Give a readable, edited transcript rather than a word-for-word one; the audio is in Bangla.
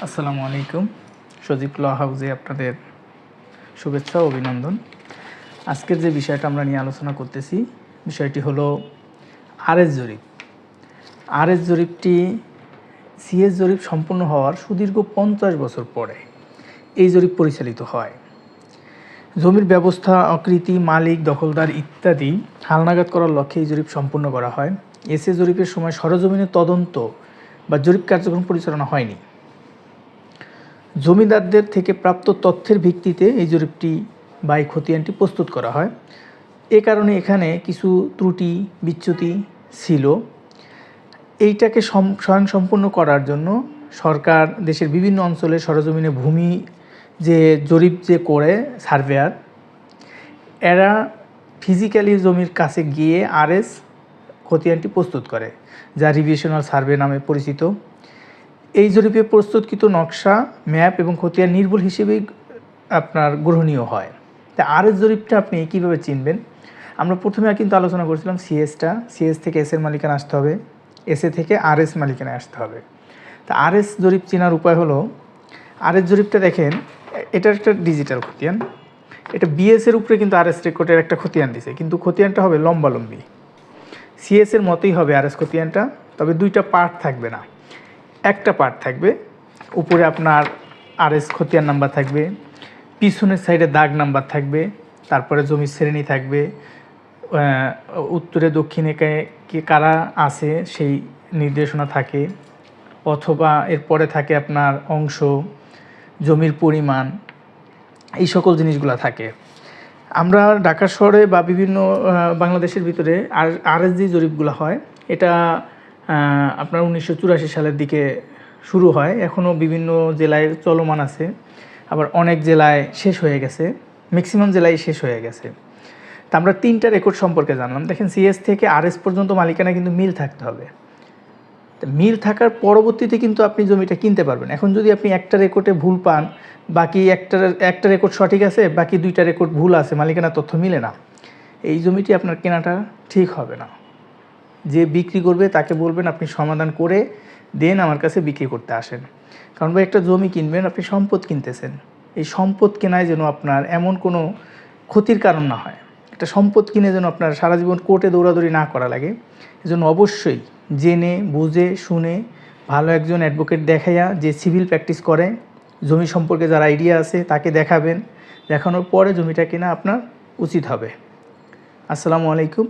আসসালামু আলাইকুম। সজীব ল হাউসে আপনাদের শুভেচ্ছা ও অভিনন্দন। আজকের যে বিষয়টা আমরা নিয়ে আলোচনা করতেছি, বিষয়টি হলো আরএস জরিপ। আরএস জরিপটি সিএস জরিপ সম্পূর্ণ হওয়ার সুদীর্ঘ 50 বছর পরে এই জরিপ পরিচালিত হয়। জমির ব্যবস্থা, আকৃতি, মালিক, দখলদার ইত্যাদি হালনাগাদ করার লক্ষ্যে এই জরিপ সম্পূর্ণ করা হয়। এসএ জরিপের সময় সরেজমিনের তদন্ত বা জরিপ কার্যক্রম পরিচালনা হয়নি। জমিদারদের থেকে প্রাপ্ত তথ্যের ভিত্তিতে এই জরিপটি বা এই খতিয়ানটি প্রস্তুত করা হয়। এ কারণে এখানে কিছু ত্রুটি বিচ্যুতি ছিল। এইটাকে স্বয়ংসম্পূর্ণ করার জন্য সরকার দেশের বিভিন্ন অঞ্চলে সরেজমিনে ভূমি যে জরিপ যে করে সার্ভেয়ার, এরা ফিজিক্যালি জমির কাছে গিয়ে আরএস খতিয়ানটি প্রস্তুত করে, যা রিভিশনাল সার্ভে নামে পরিচিত। এই জরিপে প্রস্তুতকৃত নকশা, ম্যাপ এবং খতিয়ান নির্ভুল হিসেবেই আপনার গ্রহণীয় হয়। তা আরএস জরিপটা আপনি কীভাবে চিনবেন? আমরা প্রথমে কিন্তু আলোচনা করেছিলাম সিএস থেকে এসের মালিকানা আসতে হবে, এসএ থেকে আরএস মালিকানায় আসতে হবে। তা আরএস জরিপ চেনার উপায় হলো, আরএস জরিপটা দেখেন, এটা একটা ডিজিটাল খতিয়ান। এটা বিএসের উপরে কিন্তু আরএস রেকর্ডের একটা খতিয়ান দিছে, কিন্তু খতিয়ানটা হবে লম্বালম্বি। সিএসের মতোই হবে আরএস খতিয়ানটা, তবে দুইটা পার্ট থাকবে না, একটা পার্ট থাকবে। উপরে আপনার আরএস খতিয়ান নাম্বার থাকবে, পিছনের সাইডে দাগ নাম্বার থাকবে, তারপরে জমির শ্রেণী থাকবে, উত্তরে দক্ষিণে কে কারা আছে সেই নির্দেশনা থাকে, অথবা এরপরে থাকে আপনার অংশ, জমির পরিমাণ, এই সকল জিনিসগুলো থাকে। আমরা ঢাকা শহরে বা বিভিন্ন বাংলাদেশের ভিতরে আরএস যে জরিপগুলো হয়, এটা আপনার 1984 সালের দিকে শুরু হয়। এখনও বিভিন্ন জেলায় চলমান আছে, আবার অনেক জেলায় শেষ হয়ে গেছে, ম্যাক্সিমাম জেলায় শেষ হয়ে গেছে। তা আমরা 3টা রেকর্ড সম্পর্কে জানলাম। দেখেন, সিএস থেকে আরএস পর্যন্ত মালিকানা কিন্তু মিল থাকতে হবে। তো মিল থাকার পরবর্তীতে কিন্তু আপনি জমিটা কিনতে পারবেন। এখন যদি আপনি একটা রেকর্ডে ভুল পান, বাকি একটা রেকর্ড সঠিক আছে, বাকি 2টা রেকর্ড ভুল আছে, মালিকানার তথ্য মিলে না, এই জমিটি আপনার কেনাটা ঠিক হবে না। যে বিক্রি করবে তাকে বলবেন আপনি সমাধান করে দেন, আমার কাছে বিক্রি করতে আসেন। কারণ ভাই, একটা জমি কিনবেন, আপনি সম্পদ কিনতেছেন। এই সম্পদ কেনায় যেন আপনার এমন কোনো ক্ষতির কারণ না হয়। একটা সম্পদ কিনে যেন আপনার সারা জীবন কোর্টে দৌড়াদৌড়ি না করা লাগে। এজন্য অবশ্যই জেনে বুঝে শুনে ভালো একজন অ্যাডভোকেট দেখাইয়া, যে সিভিল প্র্যাকটিস করে, জমি সম্পর্কে যার আইডিয়া আছে তাকে দেখাবেন। দেখানোর পরে জমিটা কেনা আপনার উচিত হবে। আসসালামু আলাইকুম।